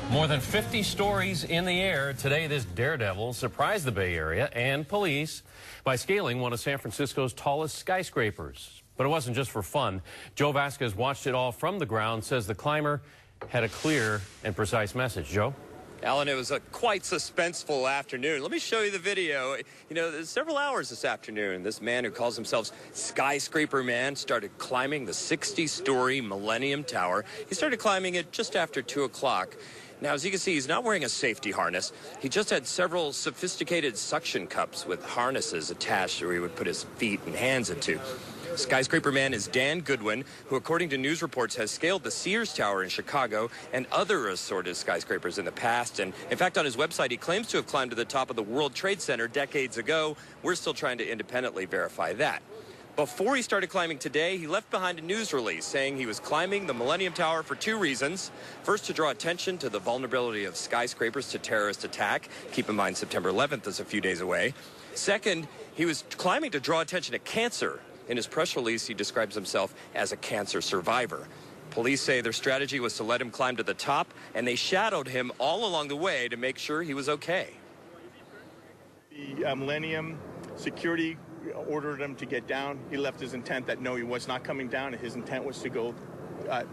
More than 50 stories in the air. Today, this Daredevil surprised the Bay Area and police by scaling one of San Francisco's tallest skyscrapers. But it wasn't just for fun. Joe Vasquez watched it all from the ground, says the climber had a clear and precise message. Joe? Alan, it was a quite suspenseful afternoon. Let me show you the video. You know, there's several hours this afternoon, this man who calls himself Skyscraperman started climbing the 60-story Millennium Tower. He started climbing it just after 2 o'clock. Now, as you can see, he's not wearing a safety harness. He just had several sophisticated suction cups with harnesses attached where he would put his feet and hands into. Skyscraperman is Dan Goodwin, who, according to news reports, has scaled the Sears Tower in Chicago and other assorted skyscrapers in the past. And, in fact, on his website, he claims to have climbed to the top of the World Trade Center decades ago. We're still trying to independently verify that. Before he started climbing today, he left behind a news release saying he was climbing the Millennium Tower for 2 reasons. First, to draw attention to the vulnerability of skyscrapers to terrorist attack. Keep in mind, September 11th is a few days away. Second, he was climbing to draw attention to cancer. In his press release, he describes himself as a cancer survivor. Police say their strategy was to let him climb to the top, and they shadowed him all along the way to make sure he was okay. The Millennium security ordered him to get down. He left his intent that no, he was not coming down. His intent was to go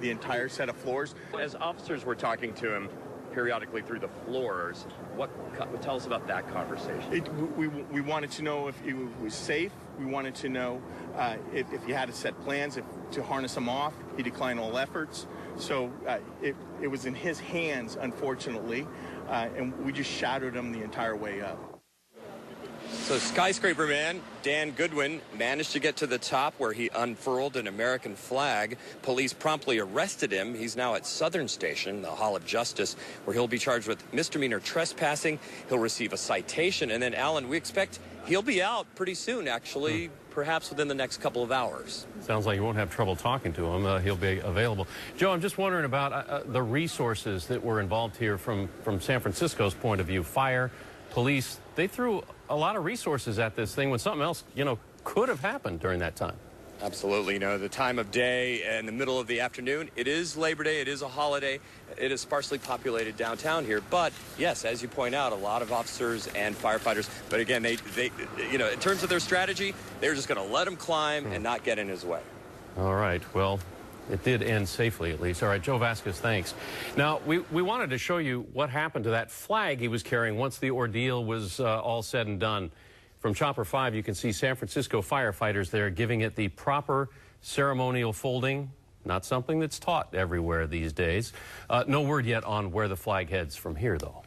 the entire set of floors. As officers were talking to him periodically through the floors, tell us about that conversation? We wanted to know if he was safe. We wanted to know if he had to set plans to harness him off. He declined all efforts. So it was in his hands, unfortunately, and we just shadowed him the entire way up. So Skyscraperman Dan Goodwin managed to get to the top where he unfurled an American flag. Police promptly arrested him. He's now at Southern Station, the Hall of Justice, where he'll be charged with misdemeanor trespassing. He'll receive a citation. And then, Alan, we expect he'll be out pretty soon, actually, perhaps within the next couple of hours. Sounds like you won't have trouble talking to him. He'll be available. Joe, I'm just wondering about the resources that were involved here from San Francisco's point of view. Fire, police, they threw a lot of resources at this thing when something else, could have happened during that time. Absolutely. The time of day in the middle of the afternoon, it is Labor Day, it is a holiday, it is sparsely populated downtown here. But, yes, as you point out, a lot of officers and firefighters. But, again, they in terms of their strategy, they're just going to let him climb and not get in his way. All right. Well, it did end safely, at least. All right, Joe Vasquez, thanks. Now, we wanted to show you what happened to that flag he was carrying once the ordeal was all said and done. From Chopper 5, you can see San Francisco firefighters there giving it the proper ceremonial folding. Not something that's taught everywhere these days. No word yet on where the flag heads from here, though.